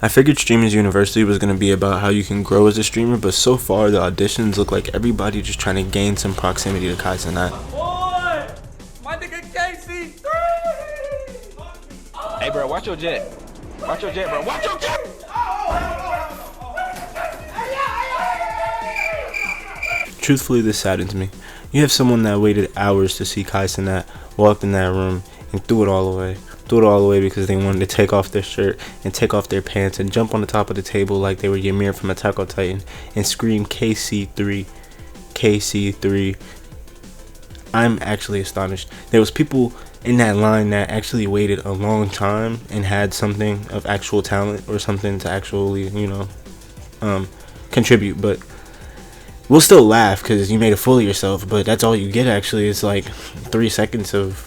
I figured Streamers University was going to be about how you can grow as a streamer, but so far the auditions look like everybody just trying to gain some proximity to Cenat. Boy, my nigga KC3. Hey, bro, watch your jet. Watch your jet, bro. Watch your jet. Truthfully, this saddens me. You have someone that waited hours to see Cenat, walked in that room, and threw it all away. Threw it all away because they wanted to take off their shirt and take off their pants and jump on the top of the table like they were Ymir from Attack on Titan and scream KC3, KC3. I'm actually astonished. There was people in that line that actually waited a long time and had something of actual talent or something to actually, contribute, but we'll still laugh because you made a fool of yourself, but that's all you get. Actually, it's like 3 seconds of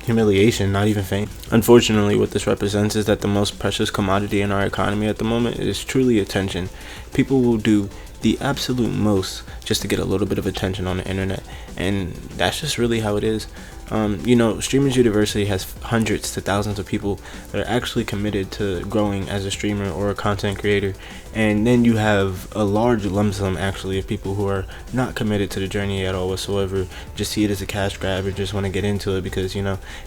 humiliation, not even fame. Unfortunately, what this represents is that the most precious commodity in our economy at the moment is truly attention. People will do the absolute most just to get a little bit of attention on the internet, and that's just really how it is. Streamers University has hundreds to thousands of people that are actually committed to growing as a streamer or a content creator, and then you have a large lump sum actually of people who are not committed to the journey at all whatsoever, just see it as a cash grab or just want to get into it because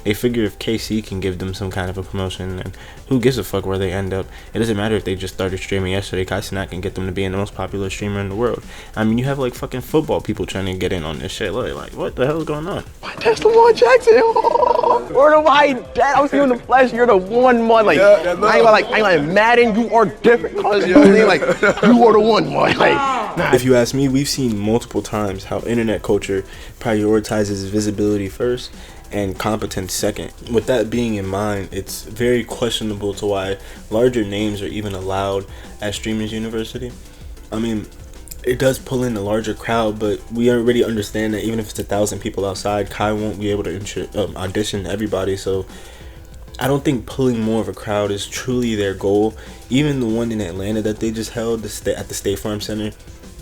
they figure if KC can give them some kind of a promotion, and who gives a fuck where they end up. It doesn't matter if they just started streaming yesterday. Cenat can get them to being the most popular streamer in the world. I mean, you have like fucking football people trying to get in on this shit. Like what the hell is going on? That's the one, Jackson. Word of my dad, I was you in the flesh. You're the one. Like I ain't like Madden. You are different. You know what I mean? Like you are the one. Like if you ask me, we've seen multiple times how internet culture prioritizes visibility first and competence second. With that being in mind, it's very questionable to why larger names are even allowed at Streamers University. I mean, it does pull in a larger crowd, but we already understand that even if it's 1,000 people outside, Kai won't be able to audition everybody. So I don't think pulling more of a crowd is truly their goal. Even the one in Atlanta that they just held at the State Farm Center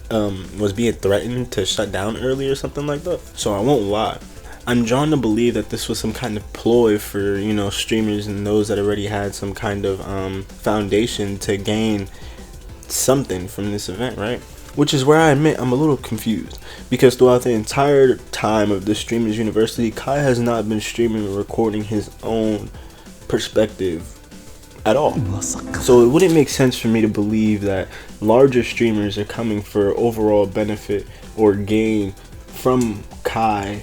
was being threatened to shut down early or something like that. So I won't lie, I'm drawn to believe that this was some kind of ploy for streamers and those that already had some kind of foundation to gain something from this event, right? Which is where I admit I'm a little confused, because throughout the entire time of the Streamers University, Kai has not been streaming or recording his own perspective at all. So it wouldn't make sense for me to believe that larger streamers are coming for overall benefit or gain from Kai.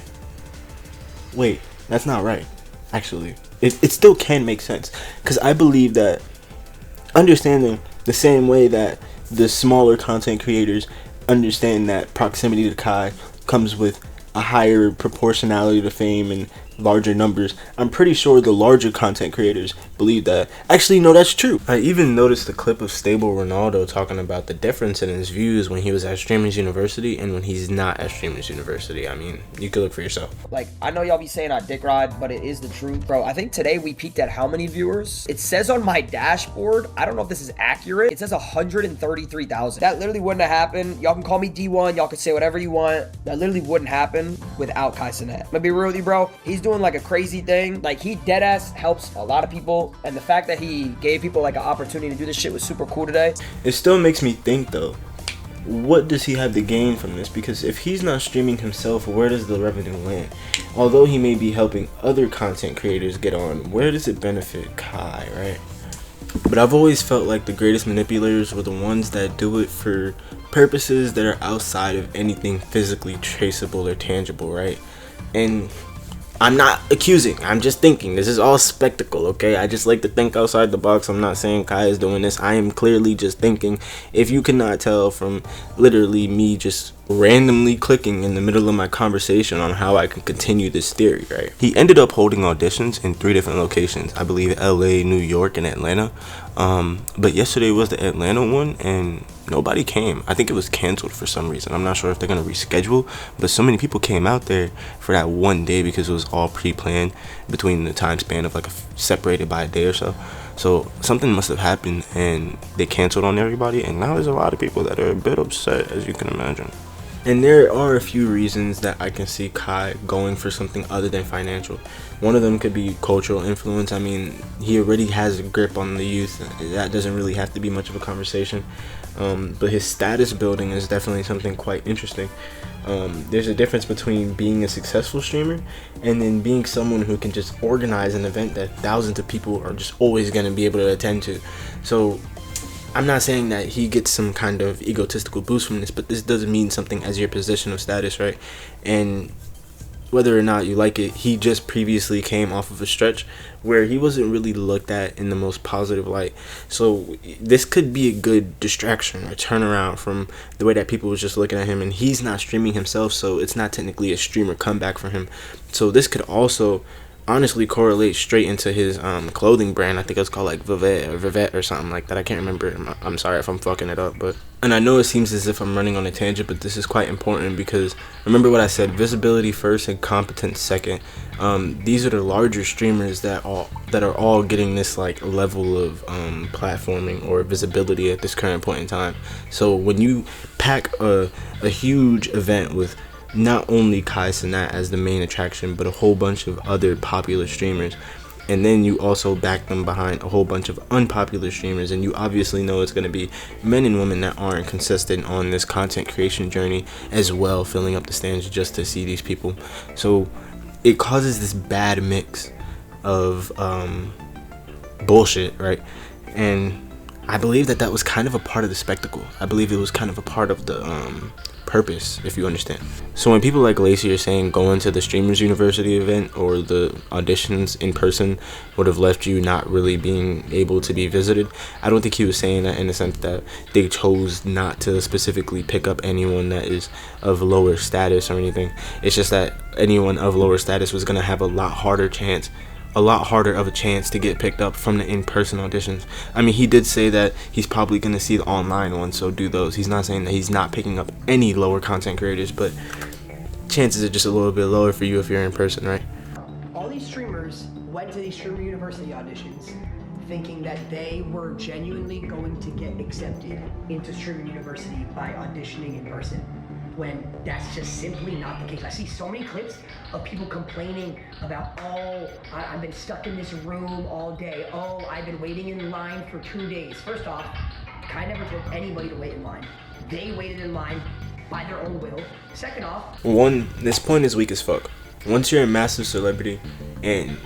Wait, that's not right. Actually, it still can make sense, because I believe that understanding the same way that the smaller content creators understand that proximity to Kai comes with a higher proportionality to fame and larger numbers, I'm pretty sure the larger content creators believe that. Actually, no, that's true. I even noticed a clip of Stable Ronaldo talking about the difference in his views when he was at Streamers University and when he's not at Streamers University. I mean, you could look for yourself. Like, I know y'all be saying I dick ride, but it is the truth. Bro, I think today we peaked at how many viewers? It says on my dashboard, I don't know if this is accurate, it says 133,000. That literally wouldn't have happened. Y'all can call me D1, y'all can say whatever you want. That literally wouldn't happen without Cenat. I'm gonna be real with you, bro. He's doing like a crazy thing. Like, he deadass helps a lot of people, and the fact that he gave people like an opportunity to do this shit was super cool today. It still makes me think though, what does he have to gain from this? Because if he's not streaming himself, where does the revenue land? Although he may be helping other content creators get on, where does it benefit Kai, right? But I've always felt like the greatest manipulators were the ones that do it for purposes that are outside of anything physically traceable or tangible, right? And I'm not accusing, I'm just thinking. This is all spectacle, okay? I just like to think outside the box. I'm not saying Kai is doing this. I am clearly just thinking. If you cannot tell from literally me just randomly clicking in the middle of my conversation on how I can continue this theory, right? He ended up holding auditions in 3 different locations. I believe LA, New York, and Atlanta. But yesterday was the Atlanta one, and nobody came. I think it was canceled for some reason. I'm not sure if they're going to reschedule, but so many people came out there for that one day because it was all pre-planned between the time span of like separated by a day or so. So something must have happened and they canceled on everybody, and now there's a lot of people that are a bit upset, as you can imagine. And there are a few reasons that I can see Kai going for something other than financial. One of them could be cultural influence. I mean, he already has a grip on the youth. That doesn't really have to be much of a conversation. But his status building is definitely something quite interesting. There's a difference between being a successful streamer and then being someone who can just organize an event that thousands of people are just always going to be able to attend to. So I'm not saying that he gets some kind of egotistical boost from this, but this does mean something as your position of status, right? And whether or not you like it, he just previously came off of a stretch where he wasn't really looked at in the most positive light. So this could be a good distraction or turnaround from the way that people was just looking at him, and he's not streaming himself, so it's not technically a streamer comeback for him. So this could also honestly correlate straight into his clothing brand. I think it's called like Vivette or something like that. I can't remember. I'm sorry if I'm fucking it up, and I know it seems as if I'm running on a tangent, but this is quite important because remember what I said: visibility first and competence second. These are the larger streamers that are all getting this like level of platforming or visibility at this current point in time. So when you pack a huge event with not only Cenat as the main attraction, but a whole bunch of other popular streamers, and then you also back them behind a whole bunch of unpopular streamers, and you obviously know it's going to be men and women that aren't consistent on this content creation journey as well, filling up the stands just to see these people. So it causes this bad mix of bullshit, right? And I believe that was kind of a part of the spectacle. I believe it was kind of a part of the purpose, if you understand. So when people like Lacey are saying going to the Streamers University event or the auditions in person would have left you not really being able to be visited, I don't think he was saying that in the sense that they chose not to specifically pick up anyone that is of lower status or anything. It's just that anyone of lower status was going to have a lot harder of a chance to get picked up from the in-person auditions. I mean, he did say that he's probably going to see the online ones, so do those. He's not saying that he's not picking up any lower content creators, but chances are just a little bit lower for you if you're in person, right? All these streamers went to these Streamer University auditions thinking that they were genuinely going to get accepted into Streamer University by auditioning in person, when that's just simply not the case. I see so many clips of people complaining about, oh, I've been stuck in this room all day. Oh, I've been waiting in line for 2 days. First off, Kai never told anybody to wait in line. They waited in line by their own will. Second off, this point is weak as fuck. Once you're a massive celebrity, and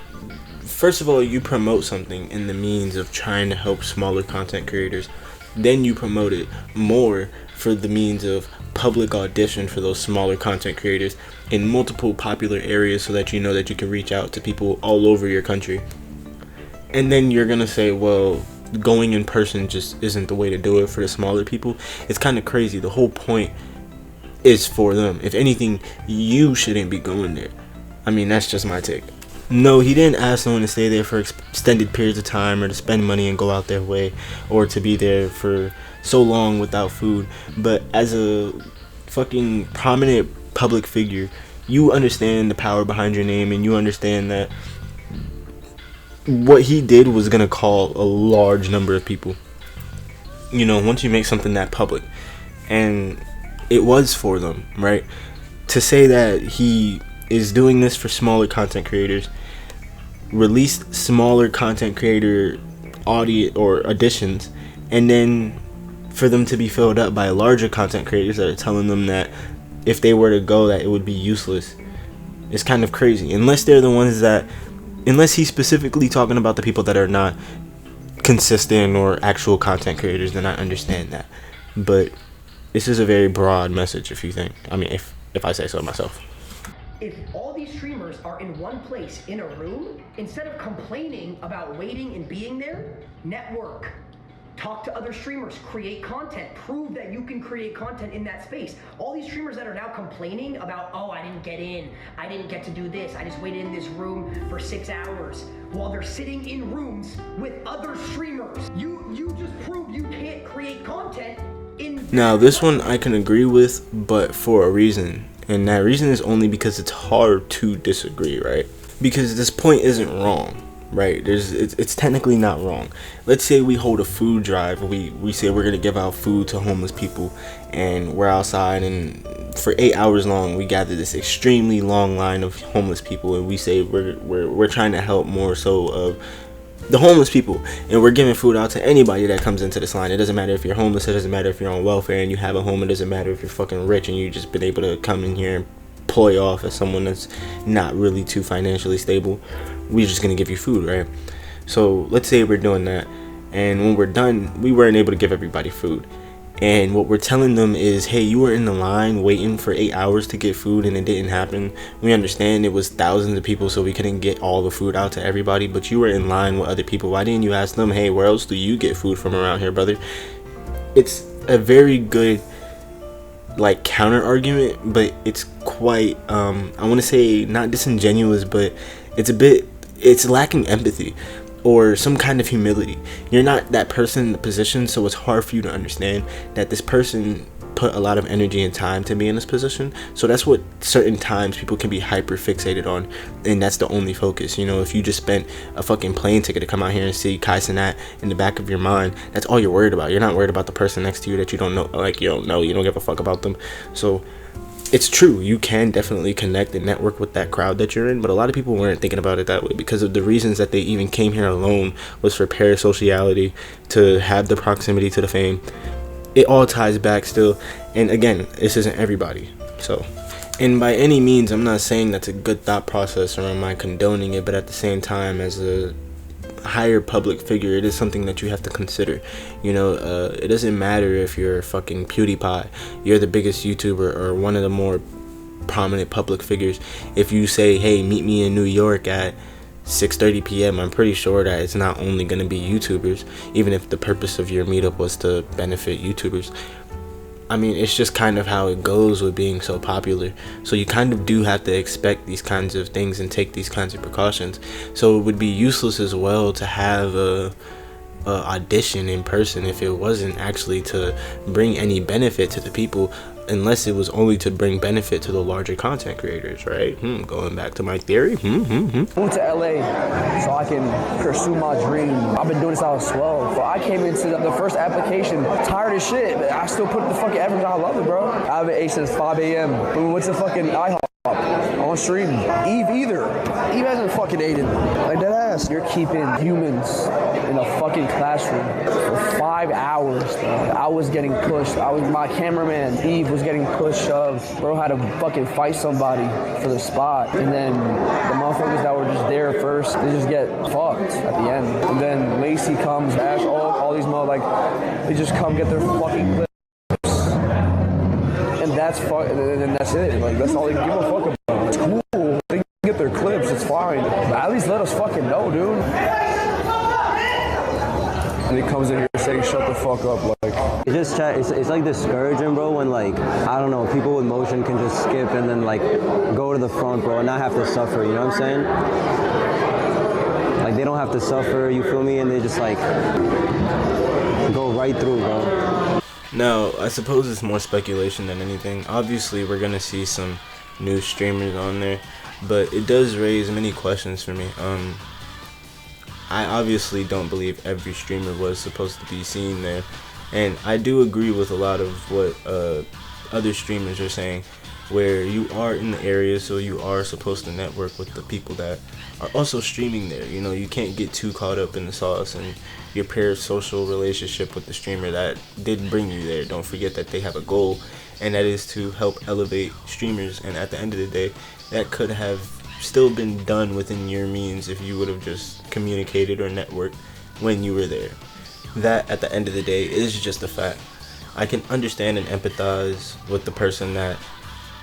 first of all, you promote something in the means of trying to help smaller content creators, then you promote it more for the means of public audition for those smaller content creators in multiple popular areas so that you know that you can reach out to people all over your country. And then you're gonna say, well, going in person just isn't the way to do it for the smaller people. It's kind of crazy. The whole point is for them. If anything, you shouldn't be going there. I mean, that's just my take. No, he didn't ask someone to stay there for extended periods of time or to spend money and go out their way or to be there for so long without food. But as a fucking prominent public figure, you understand the power behind your name, and you understand that what he did was going to call a large number of people. You know, once you make something that public, and it was for them, right? To say that he is doing this for smaller content creators, released smaller content creator audio or auditions, and then for them to be filled up by larger content creators that are telling them that if they were to go, that it would be useless. It's kind of crazy. Unless he's specifically talking about the people that are not consistent or actual content creators, then I understand that. But this is a very broad message, if you think. I mean, if I say so myself. if all these streamers are in one place in a room, instead of complaining about waiting and being there, network. Talk to other streamers, create content, prove that you can create content in that space. All these streamers that are now complaining about, oh, I didn't get in, I didn't get to do this, I just waited in this room for 6 hours, while they're sitting in rooms with other streamers. You just proved you can't create content in... Now, this one I can agree with, but for a reason. And that reason is only because it's hard to disagree, right? Because this point isn't wrong. right? It's technically not wrong. Let's say we hold a food drive. We say we're gonna give out food to homeless people, and we're outside, and for 8 hours long we gather this extremely long line of homeless people, and we say we're trying to help more so of the homeless people, and we're giving food out to anybody that comes into this line. It doesn't matter if you're homeless, it doesn't matter if you're on welfare and you have a home, it doesn't matter if you're fucking rich and you've just been able to come in here and ploy off as someone that's not really too financially stable. We're just gonna give you food, right? So let's say we're doing that, and when we're done, we weren't able to give everybody food, and what we're telling them is, hey, you were in the line waiting for 8 hours to get food and it didn't happen. We understand it was thousands of people, so we couldn't get all the food out to everybody, but you were in line with other people. Why didn't you ask them, hey, where else do you get food from around here, brother? It's a very good like counter argument, but it's quite I want to say not disingenuous, but it's lacking empathy or some kind of humility. You're not that person in the position, so it's hard for you to understand that this person put a lot of energy and time to be in this position. So that's what certain times people can be hyper fixated on, and that's the only focus. You know, if you just spent a fucking plane ticket to come out here and see Cenat in the back of your mind, that's all you're worried about. You're not worried about the person next to you that you don't know, like you don't give a fuck about them. So it's true, you can definitely connect and network with that crowd that you're in, but a lot of people weren't thinking about it that way because of the reasons that they even came here alone was for parasociality, to have the proximity to the fame. It all ties back still, and again, this isn't everybody. So, and by any means, I'm not saying that's a good thought process or am I condoning it, but at the same time, as a higher public figure, it is something that you have to consider. You know, it doesn't matter if you're fucking PewDiePie, you're the biggest YouTuber or one of the more prominent public figures. If you say, hey, meet me in New York at 6:30 p.m., I'm pretty sure that it's not only going to be YouTubers, even if the purpose of your meetup was to benefit YouTubers. I mean, it's just kind of how it goes with being so popular. So you kind of do have to expect these kinds of things and take these kinds of precautions. So it would be useless as well to have a audition in person if it wasn't actually to bring any benefit to the people, unless it was only to bring benefit to the larger content creators, right? Going back to my theory. I went to LA so I can pursue my dream. I've been doing this since I was 12. So I came into the first application tired as shit, but I still put the fucking effort. I love it, bro. I haven't ate since 5 a.m. When we went to fucking IHOP on stream. Eve hasn't fucking ate it. Like that ass. You're keeping humans in a fucking classroom for 5 hours, bro. I was getting pushed. My cameraman, Eve, was getting pushed, shoved. Bro had to fucking fight somebody for the spot. And then the motherfuckers that were just there first, they just get fucked at the end. And then Lacey comes, Ash, all these motherfuckers, they just come get their fucking clip. And that's it. Like, that's all they give a fuck about. It's cool. They can get their clips. It's fine. But at least let us fucking know, dude. And he comes in here saying, "Shut the fuck up." Like, it's like discouraging, bro. When like I don't know, people with motion can just skip and then like go to the front, bro, and not have to suffer. You know what I'm saying? Like they don't have to suffer. You feel me? And they just like go right through, bro. Now, I suppose it's more speculation than anything. Obviously, we're going to see some new streamers on there, but it does raise many questions for me. I obviously don't believe every streamer was supposed to be seen there, and I do agree with a lot of what other streamers are saying, where you are in the area, so you are supposed to network with the people that are also streaming there. You know, you can't get too caught up in the sauce and your parasocial relationship with the streamer that did bring you there. Don't forget that they have a goal, and that is to help elevate streamers, and at the end of the day, that could have still been done within your means if you would have just communicated or networked when you were there. That, at the end of the day, is just a fact. I can understand and empathize with the person that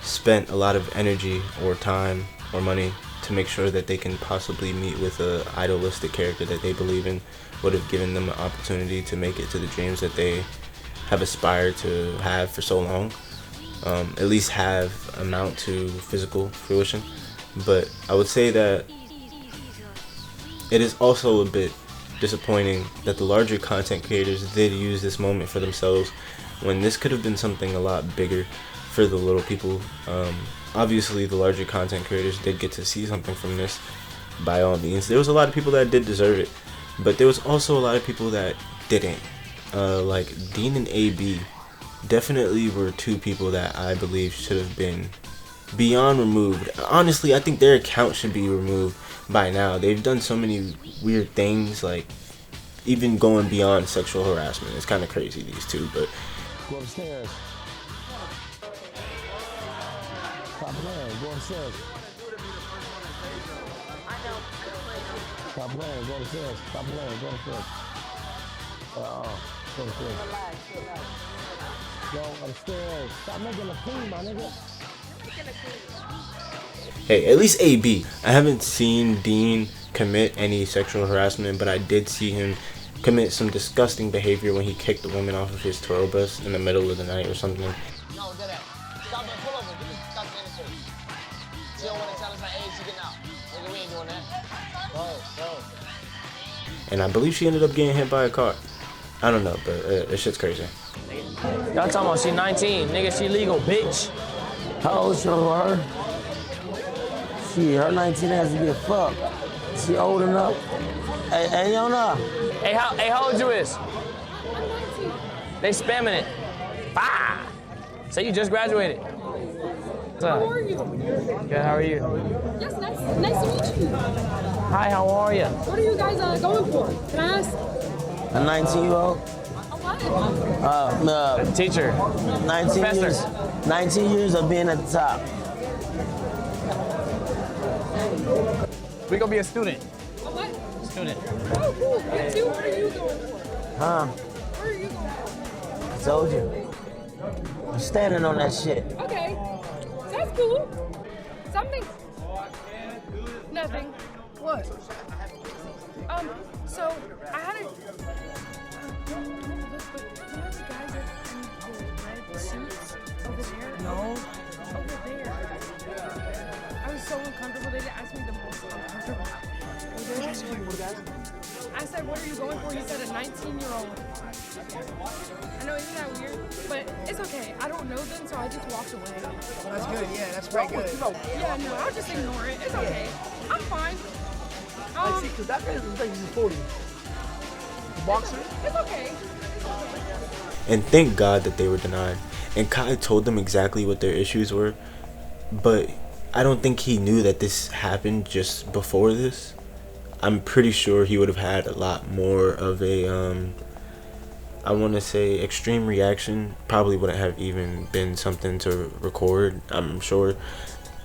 spent a lot of energy or time or money to make sure that they can possibly meet with a idolistic character that they believe in, would have given them an opportunity to make it to the dreams that they have aspired to have for so long, at least have amount to physical fruition. But I would say that it is also a bit disappointing that the larger content creators did use this moment for themselves, when this could have been something a lot bigger for the little people. Obviously, the larger content creators did get to see something from this, by all means. There was a lot of people that did deserve it, but there was also a lot of people that didn't. Like Dean and AB definitely were two people that I believe should have been beyond removed. Honestly, I think their account should be removed by now. They've done so many weird things, like even going beyond sexual harassment. It's kind of crazy, these two, but go upstairs. Stop playing, go upstairs. Stop playing, go upstairs. Stop playing, go upstairs. Go upstairs. Go upstairs. Stop making a scene, my nigga. Hey, at least AB. I haven't seen Dean commit any sexual harassment, but I did see him commit some disgusting behavior when he kicked the woman off of his tour bus in the middle of the night or something. No, get out. Stop there, pull over. You just stop standing still. She don't want to tell us her age, she getting out. Nigga, we ain't doing that. Go. And I believe she ended up getting hit by a car. I don't know, but this shit's crazy. Y'all talking about she 19. Nigga, she legal, bitch. How old she her? Her 19 has to get fucked. She old enough. Hey, Yona. Hey, how old you is? They spamming it. Bah! Say you just graduated. How are you? Good, how are you? Yes, nice to meet you. Hi, how are you? What are you guys going for? Can I ask? A 19-year-old? What? Teacher. 19 Professor. years. 19 years of being at the top. We gonna be a student. A what? Student. Oh, cool. Me too. What are you going for? Huh? Where are you going for? I told you. I'm standing on that shit. Okay. That's cool. Something. Nothing. What? So I had a. You know the guys in the red suits over there? No. Over there. I was so uncomfortable. They asked me the most uncomfortable. I said, what are you going for? He said, a 19-year-old. I know, isn't that weird? But it's okay. I don't know them, so I just walked away. Well, that's good. Yeah, that's very good. Yeah, no, I'll just ignore it. It's okay. I'm fine. Like, see, because that guy is like he's 40. The boxer? It's okay. And thank God that they were denied. And Kai told them exactly what their issues were, but I don't think he knew that this happened just before this. I'm pretty sure he would have had a lot more of a, I want to say, extreme reaction. Probably wouldn't have even been something to record, I'm sure.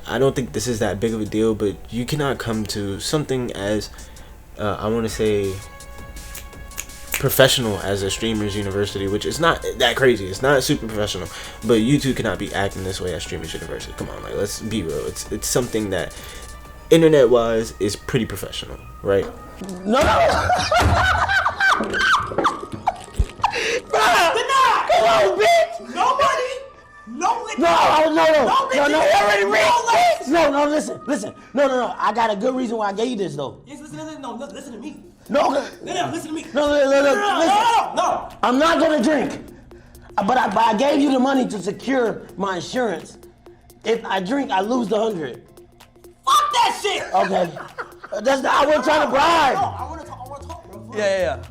I don't think this is that big of a deal, but you cannot come to something as, I want to say, professional as a Streamers University, which is not that crazy. It's not super professional, but you two cannot be acting this way at Streamers University. Come on, like, let's be real. It's something that, internet-wise, is pretty professional, right? No! Come on, bitch! Nobody! No, already rich! No, listen. No. I got a good reason why I gave you this, though. Yes, listen to me. No, listen to me. No, listen. No. I'm not gonna drink. But I gave you the money to secure my insurance. If I drink, I lose the 100. Fuck that shit! Okay. That's not, I wasn't trying to bribe. No, I wanna talk, bro. Yeah.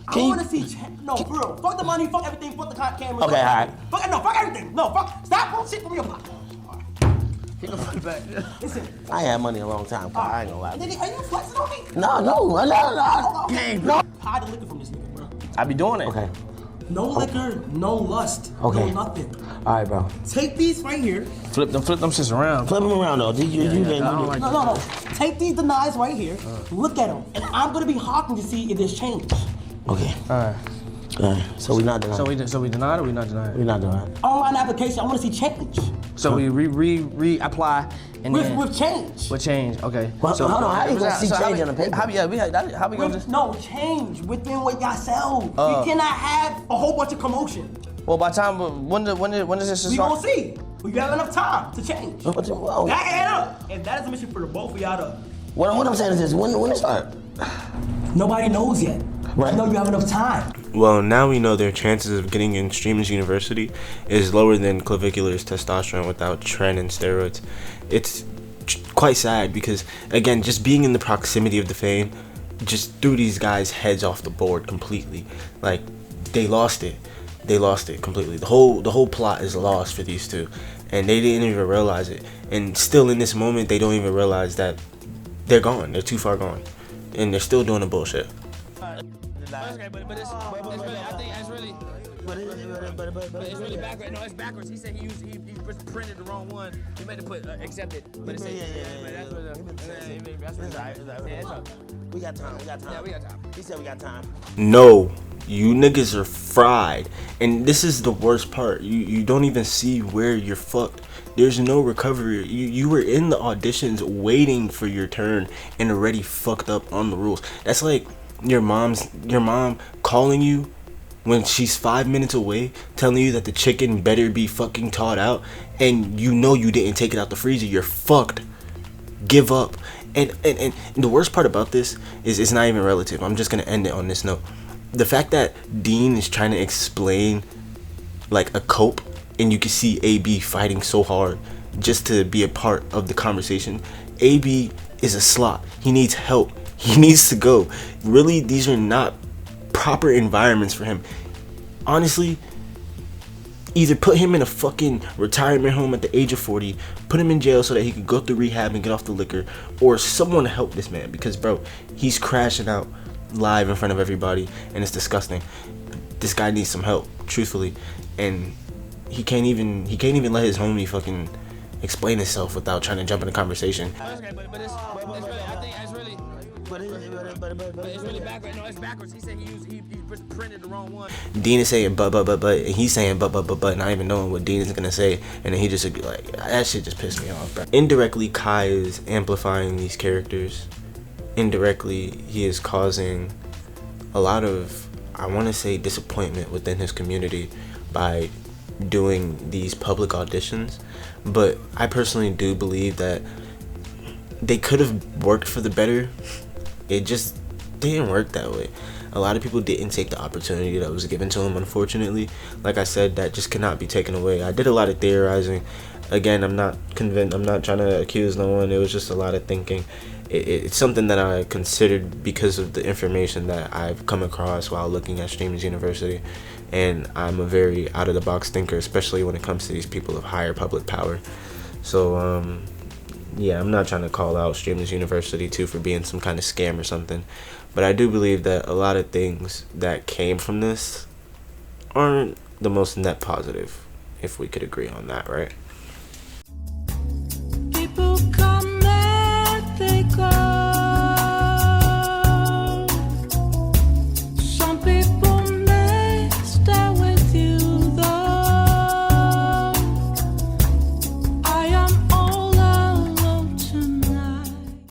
I wanna see, no, for real. Fuck the money, fuck everything, fuck the camera. Okay, alright. Fuck everything. No, stop bullshit from your pocket. Keep it back. Listen. I ain't had money in a long time, I ain't gonna lie. Nigga, are you flexing on me? No. No. Hide the liquor from this nigga, bro. I be doing it. Okay. No liquor, no lust, okay. No nothing. All right, bro. Take these right here. Flip them shits around. Flip them around, though. No. Take these denies right here. Look at them, and I'm gonna be hawking to see if there's change. Okay. All right. So we not denied. So we denied or we not denied? We not denied. Online application. I want to see change. So we reapply and with change. With change. Okay. Well, so hold on. How you gonna see change on the paper? How we gonna just? No change within what y'all sell. You cannot have a whole bunch of commotion. Well, by time when does this start? We gonna see. We got enough time to change. Whoa. That add up, and that is a mission for the both of y'all to. What I'm saying is this: when it start? Nobody knows yet. Right. I know you have enough time. Well, now we know their chances of getting in Streamers University is lower than Clavicular's testosterone without tren and steroids. It's quite sad because, again, just being in the proximity of the fame just threw these guys' heads off the board completely. Like, they lost it. They lost it completely. The whole plot is lost for these two, and they didn't even realize it. And still in this moment, they don't even realize that they're gone. They're too far gone, and they're still doing the bullshit. Okay, but it's really, I think it's really. But it's really backwards. No, it's backwards. He said he printed the wrong one. He meant to put accepted. But it's We got time. Yeah, we got time. He said we got time. No, you niggas are fried, and this is the worst part. You don't even see where you're fucked. There's no recovery. You were in the auditions waiting for your turn and already fucked up on the rules. That's like your mom calling you when she's 5 minutes away, telling you that the chicken better be fucking thawed out, and you know you didn't take it out the freezer. You're fucked. Give up. And the worst part about this is it's not even relative. I'm just gonna end it on this note. The fact that Dean is trying to explain like a cope, and you can see AB fighting so hard just to be a part of the conversation. AB is a slot. He needs help. He needs to go. Really, these are not proper environments for him. Honestly, either put him in a fucking retirement home at the age of 40, put him in jail so that he could go through rehab and get off the liquor, or someone help this man, because bro, he's crashing out live in front of everybody and it's disgusting. This guy needs some help, truthfully, and he can't even let his homie fucking explain himself without trying to jump in a conversation. Okay, but it's really, I think it's really. But it's really backwards. No, it's backwards. He said he printed the wrong one. Dean is saying but, and he's saying but, not even knowing what Dean is gonna say, and then he just like, that shit just pissed me off, bro. Indirectly, Kai is amplifying these characters. Indirectly, he is causing a lot of, I want to say, disappointment within his community by doing these public auditions. But I personally do believe that they could have worked for the better. It just didn't work that way. A lot of people didn't take the opportunity that was given to them, unfortunately. Like I said, that just cannot be taken away. I did a lot of theorizing. Again, I'm not convinced. I'm not trying to accuse no one. It was just a lot of thinking. It's something that I considered because of the information that I've come across while looking at Streamers University. And I'm a very out-of-the-box thinker, especially when it comes to these people of higher public power. So, yeah, I'm not trying to call out Streamers University too for being some kind of scam or something, but I do believe that a lot of things that came from this aren't the most net positive, if we could agree on that, right?